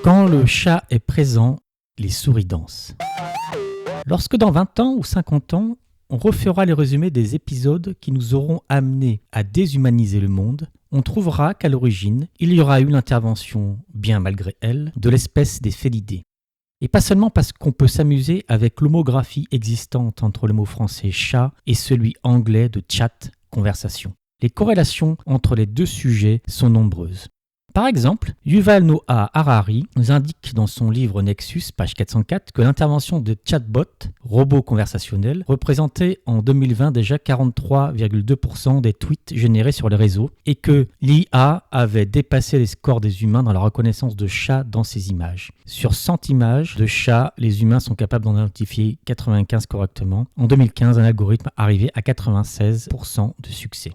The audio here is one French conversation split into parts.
Quand le chat est présent, les souris dansent. Lorsque dans 20 ans ou 50 ans, on refera les résumés des épisodes qui nous auront amenés à déshumaniser le monde, on trouvera qu'à l'origine, il y aura eu l'intervention, bien malgré elle, de l'espèce des félidés. Et pas seulement parce qu'on peut s'amuser avec l'homographie existante entre le mot français chat et celui anglais de chat, conversation. Les corrélations entre les deux sujets sont nombreuses. Par exemple, Yuval Noah Harari nous indique dans son livre Nexus, page 404, que l'intervention de chatbots, robots conversationnels, représentait en 2020 déjà 43,2% des tweets générés sur les réseaux et que l'IA avait dépassé les scores des humains dans la reconnaissance de chats dans ces images. Sur 100 images de chats, les humains sont capables d'en identifier 95 correctement. En 2015, un algorithme arrivait à 96% de succès.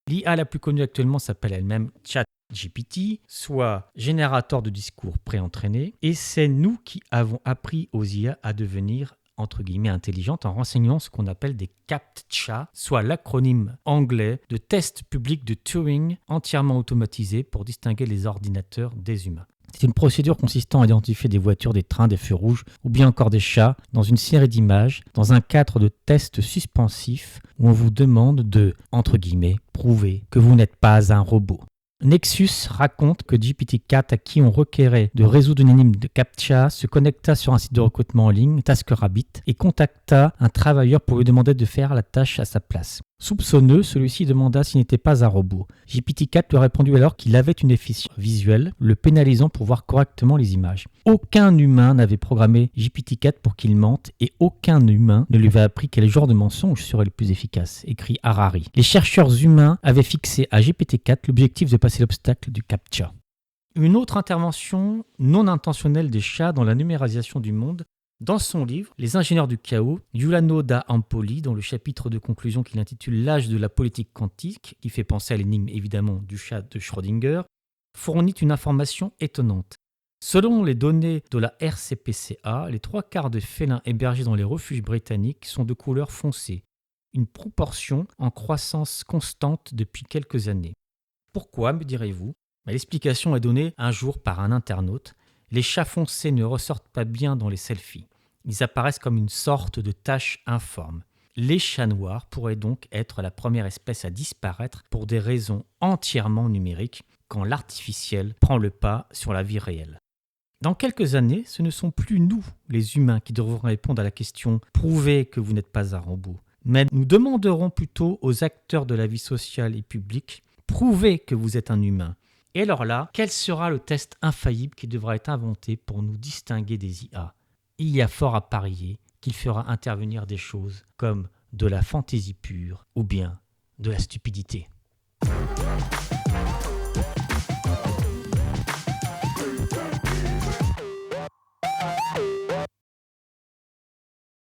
L'IA la plus connue actuellement s'appelle elle-même ChatGPT, soit générateur de discours préentraînés, et c'est nous qui avons appris aux IA à devenir entre guillemets intelligentes en renseignant ce qu'on appelle des CAPTCHA, soit l'acronyme anglais de test public de Turing entièrement automatisé pour distinguer les ordinateurs des humains. C'est une procédure consistant à identifier des voitures, des trains, des feux rouges ou bien encore des chats dans une série d'images dans un cadre de test suspensif où on vous demande de, entre guillemets, prouver que vous n'êtes pas un robot. Nexus raconte que GPT-4, à qui on requérait de résoudre une énigme de CAPTCHA, se connecta sur un site de recrutement en ligne, TaskRabbit, et contacta un travailleur pour lui demander de faire la tâche à sa place. Soupçonneux, celui-ci demanda s'il n'était pas un robot. GPT-4 lui a répondu alors qu'il avait une déficience visuelle, le pénalisant pour voir correctement les images. Aucun humain n'avait programmé GPT-4 pour qu'il mente et aucun humain ne lui avait appris quel genre de mensonge serait le plus efficace, écrit Harari. Les chercheurs humains avaient fixé à GPT-4 l'objectif de passer l'obstacle du CAPTCHA. Une autre intervention non intentionnelle des chats dans la numérisation du monde. Dans son livre, Les ingénieurs du chaos, Giuliano da Empoli, dans le chapitre de conclusion qu'il intitule L'âge de la politique quantique, qui fait penser à l'énigme évidemment du chat de Schrödinger, fournit une information étonnante. Selon les données de la RCPCA, les 3/4 des félins hébergés dans les refuges britanniques sont de couleur foncée, une proportion en croissance constante depuis quelques années. Pourquoi, me direz-vous ? L'explication est donnée un jour par un internaute. Les chats foncés ne ressortent pas bien dans les selfies. Ils apparaissent comme une sorte de tache informe. Les chats noirs pourraient donc être la première espèce à disparaître pour des raisons entièrement numériques quand l'artificiel prend le pas sur la vie réelle. Dans quelques années, ce ne sont plus nous, les humains, qui devront répondre à la question « Prouvez que vous n'êtes pas un robot ». Mais nous demanderons plutôt aux acteurs de la vie sociale et publique « Prouvez que vous êtes un humain ». Et alors là, quel sera le test infaillible qui devra être inventé pour nous distinguer des IA ? Il y a fort à parier qu'il fera intervenir des choses comme de la fantaisie pure ou bien de la stupidité.